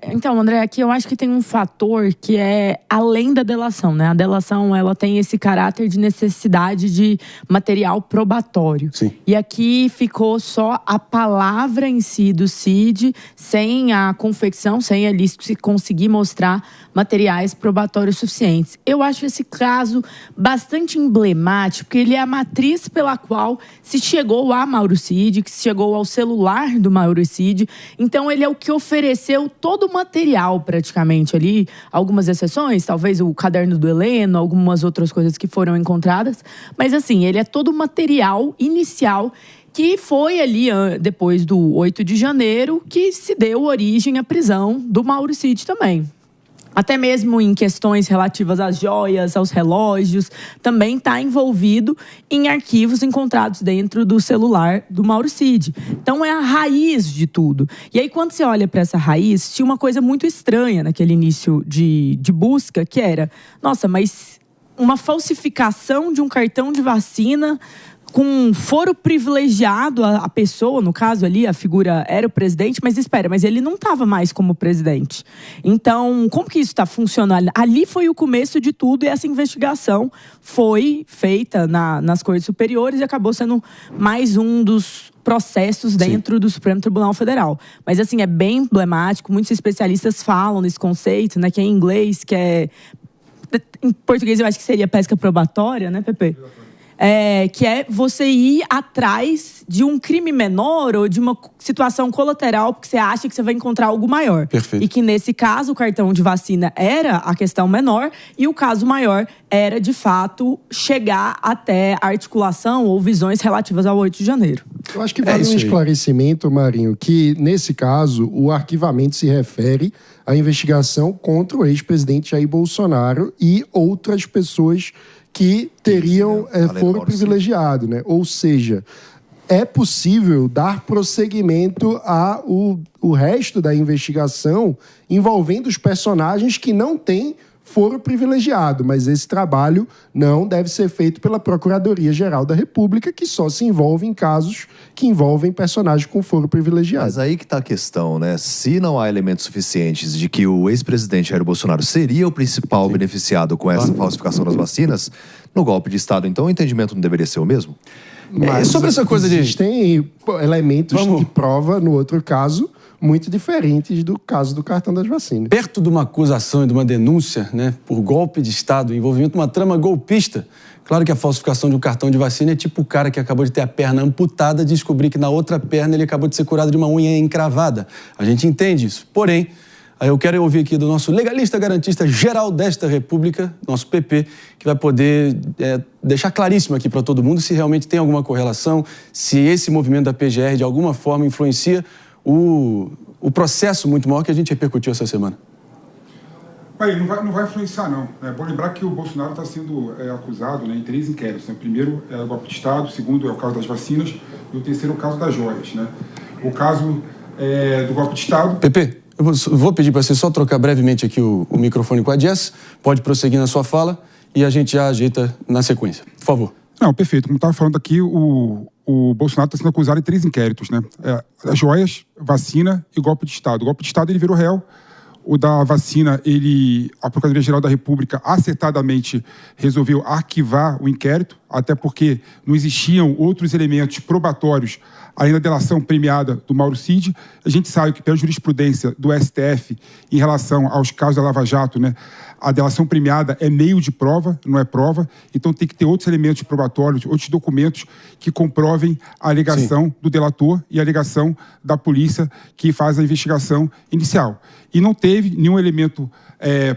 Então, André, aqui eu acho que tem um fator que é além da delação, né? A delação, ela tem esse caráter de necessidade de material probatório. Sim. E aqui ficou só a palavra em si do Cid, sem a confecção, sem ali se conseguir mostrar materiais probatórios suficientes. Eu acho esse caso bastante emblemático, porque ele é a matriz pela qual se chegou a Mauro Cid, que se chegou ao celular do Mauro Cid. Então, ele é o que ofereceu todo o material, praticamente, ali. Algumas exceções, talvez o caderno do Heleno, algumas outras coisas que foram encontradas. Mas, assim, ele é todo o material inicial que foi ali, depois do 8 de janeiro, que se deu origem à prisão do Mauro Cid também. Até mesmo em questões relativas às joias, aos relógios, também está envolvido em arquivos encontrados dentro do celular do Mauro Cid. Então, é a raiz de tudo. E aí, quando você olha para essa raiz, tinha uma coisa muito estranha naquele início de busca, que era, nossa, mas uma falsificação de um cartão de vacina com foro privilegiado a pessoa, no caso ali, a figura era o presidente, mas espera, mas ele não estava mais como presidente. Então, como que isso está funcionando? Ali foi o começo de tudo e essa investigação foi feita nas Cortes Superiores e acabou sendo mais um dos processos dentro do Supremo Tribunal Federal. Mas, assim, é bem emblemático, muitos especialistas falam nesse conceito, né, que é em inglês, que é... Em português eu acho que seria pesca probatória, né, Pepe? Que é você ir atrás de um crime menor ou de uma situação colateral porque você acha que você vai encontrar algo maior. Perfeito. E que, nesse caso, o cartão de vacina era a questão menor e o caso maior era, de fato, chegar até a articulação ou visões relativas ao 8 de janeiro. Eu acho que vale um esclarecimento, Marinho, que, nesse caso, o arquivamento se refere à investigação contra o ex-presidente Jair Bolsonaro e outras pessoas que teriam foro privilegiado, né? Ou seja, é possível dar prosseguimento ao resto da investigação envolvendo os personagens que não têm foro privilegiado, mas esse trabalho não deve ser feito pela Procuradoria-Geral da República, que só se envolve em casos que envolvem personagens com foro privilegiado. Mas aí que está a questão, né? Se não há elementos suficientes de que o ex-presidente Jair Bolsonaro seria o principal beneficiado com essa falsificação das vacinas, no golpe de Estado, então, o entendimento não deveria ser o mesmo? Mas sobre essa coisa existem elementos de prova, no outro caso, muito diferentes do caso do cartão das vacinas. Perto de uma acusação e de uma denúncia, né, por golpe de Estado, envolvimento de uma trama golpista, claro que a falsificação de um cartão de vacina é tipo o cara que acabou de ter a perna amputada descobrir que na outra perna ele acabou de ser curado de uma unha encravada. A gente entende isso. Porém, eu quero ouvir aqui do nosso legalista garantista geral desta República, nosso PP, que vai poder deixar claríssimo aqui para todo mundo se realmente tem alguma correlação, se esse movimento da PGR de alguma forma influencia o processo muito maior que a gente repercutiu essa semana. Não vai influenciar, não. É bom lembrar que o Bolsonaro está sendo acusado, né, em 3 inquéritos. Né? O primeiro é o golpe de Estado, o segundo é o caso das vacinas e o terceiro é o caso das joias. Né? O caso do golpe de Estado... Pepe, eu vou pedir para você só trocar brevemente aqui o microfone com a Jess. Pode prosseguir na sua fala e a gente já ajeita na sequência. Por favor. Não, perfeito. Como estava falando aqui, o Bolsonaro está sendo acusado em 3 inquéritos, né? As joias, vacina e golpe de Estado. O golpe de Estado, ele virou réu. O da vacina, a Procuradoria-Geral da República acertadamente resolveu arquivar o inquérito, até porque não existiam outros elementos probatórios além da delação premiada do Mauro Cid. A gente sabe que, pela jurisprudência do STF, em relação aos casos da Lava Jato, né, a delação premiada é meio de prova, não é prova. Então, tem que ter outros elementos probatórios, outros documentos que comprovem a alegação do delator e a alegação da polícia que faz a investigação inicial. E não teve nenhum elemento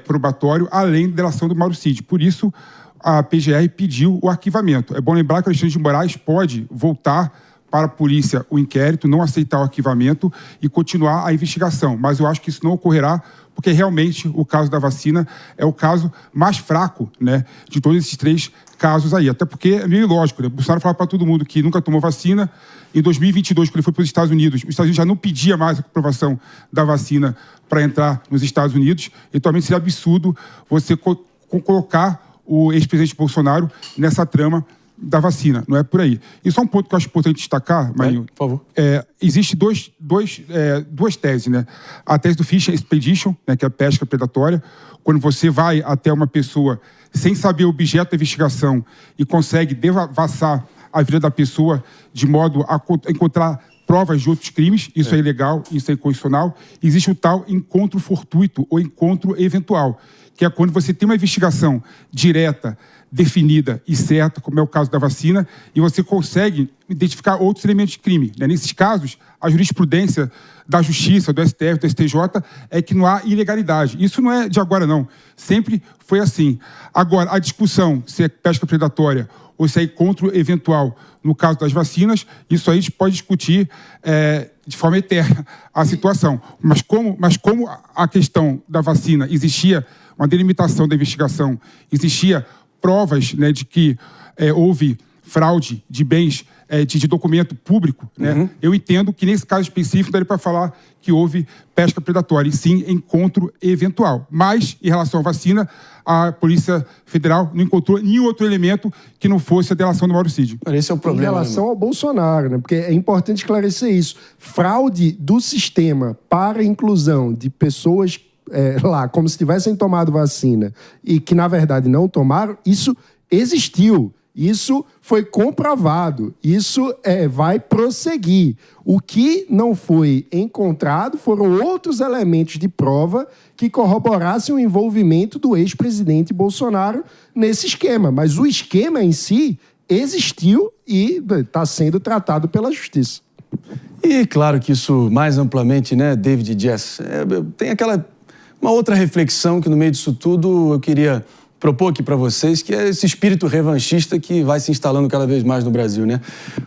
probatório além da delação do Mauro Cid. Por isso, a PGR pediu o arquivamento. É bom lembrar que o Alexandre de Moraes pode voltar para a polícia o inquérito, não aceitar o arquivamento e continuar a investigação. Mas eu acho que isso não ocorrerá, porque realmente o caso da vacina é o caso mais fraco, né, de todos esses 3 casos aí. Até porque é meio ilógico, né? O Bolsonaro fala para todo mundo que nunca tomou vacina. Em 2022, quando ele foi para os Estados Unidos já não pedia mais a aprovação da vacina para entrar nos Estados Unidos. Atualmente seria absurdo você colocar o ex-presidente Bolsonaro nessa trama da vacina, não é por aí. E só um ponto que eu acho importante destacar, Marinho. Por favor. Existe duas teses, né? A tese do Fish Expedition, né, que é a pesca predatória, quando você vai até uma pessoa sem saber o objeto da investigação e consegue devassar a vida da pessoa de modo a encontrar provas de outros crimes, isso é ilegal, isso é inconstitucional. Existe o tal encontro fortuito ou encontro eventual, que é quando você tem uma investigação direta, definida e certa, como é o caso da vacina, e você consegue identificar outros elementos de crime, né? Nesses casos, a jurisprudência da Justiça, do STF, do STJ, é que não há ilegalidade. Isso não é de agora, não. Sempre foi assim. Agora, a discussão se é pesca predatória ou se é encontro eventual no caso das vacinas, isso aí a gente pode discutir de forma eterna a situação. Mas como a questão da vacina existia uma delimitação da investigação, existia provas, né, de que houve fraude de bens, de documento público, né? Eu entendo que nesse caso específico daria para falar que houve pesca predatória, e sim encontro eventual. Mas, em relação à vacina, a Polícia Federal não encontrou nenhum outro elemento que não fosse a delação do Mauro Cid. Esse é o problema. Em relação ao Bolsonaro, né? Porque é importante esclarecer isso. Fraude do sistema para a inclusão de pessoas lá, como se tivessem tomado vacina e que, na verdade, não tomaram, isso existiu. Isso foi comprovado. Isso vai prosseguir. O que não foi encontrado foram outros elementos de prova que corroborassem o envolvimento do ex-presidente Bolsonaro nesse esquema. Mas o esquema em si existiu e está sendo tratado pela Justiça. E claro que isso mais amplamente, né, David Jess, tem uma outra reflexão que no meio disso tudo eu queria propor aqui para vocês, que é esse espírito revanchista que vai se instalando cada vez mais no Brasil, né?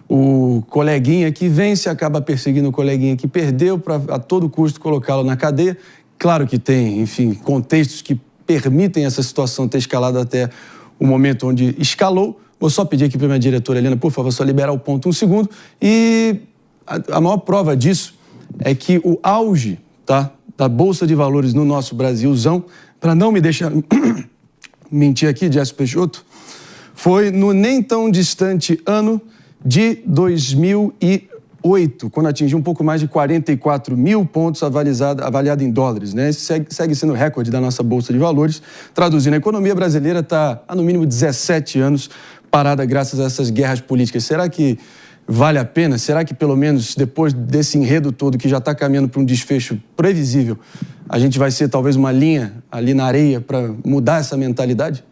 O coleguinha que vence acaba perseguindo o coleguinha que perdeu para a todo custo colocá-lo na cadeia. Claro que tem, enfim, contextos que permitem essa situação ter escalado até o momento onde escalou. Vou só pedir aqui para minha diretora Helena, por favor, só liberar o ponto um segundo. E a maior prova disso é que o auge, tá, da Bolsa de Valores no nosso Brasilzão, para não me deixar mentir aqui, Jess Peixoto, foi no nem tão distante ano de 2008, quando atingiu um pouco mais de 44 mil pontos avaliado em dólares, né? Esse segue sendo o recorde da nossa Bolsa de Valores. Traduzindo, a economia brasileira está há no mínimo 17 anos parada graças a essas guerras políticas. Será que vale a pena? Será que pelo menos depois desse enredo todo que já está caminhando para um desfecho previsível, a gente vai ser talvez uma linha ali na areia para mudar essa mentalidade?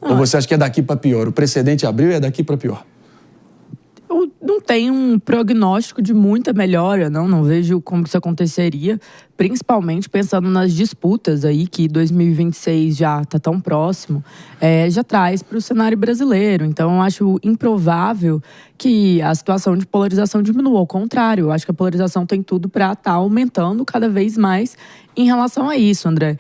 Ou você acha que é daqui para pior? O precedente abriu e é daqui para pior? Eu não tenho um prognóstico de muita melhora, não vejo como isso aconteceria, principalmente pensando nas disputas aí, que 2026 já está tão próximo, já traz para o cenário brasileiro. Então, eu acho improvável que a situação de polarização diminua. Ao contrário, eu acho que a polarização tem tudo para estar aumentando cada vez mais em relação a isso, André.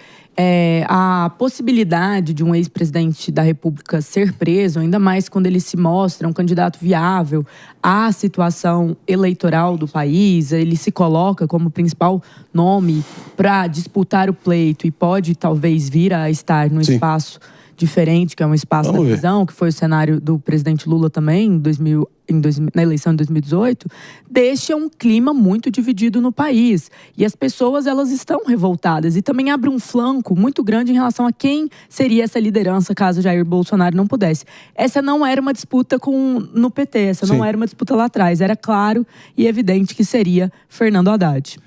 A possibilidade de um ex-presidente da República ser preso, ainda mais quando ele se mostra um candidato viável à situação eleitoral do país, ele se coloca como principal nome para disputar o pleito e pode talvez vir a estar num espaço diferente, que é um espaço da prisão, que foi o cenário do presidente Lula também, na eleição de 2018, deixa um clima muito dividido no país. E as pessoas, elas estão revoltadas. E também abre um flanco muito grande em relação a quem seria essa liderança caso Jair Bolsonaro não pudesse. Essa não era uma disputa no PT, essa não era uma disputa lá atrás. Era claro e evidente que seria Fernando Haddad.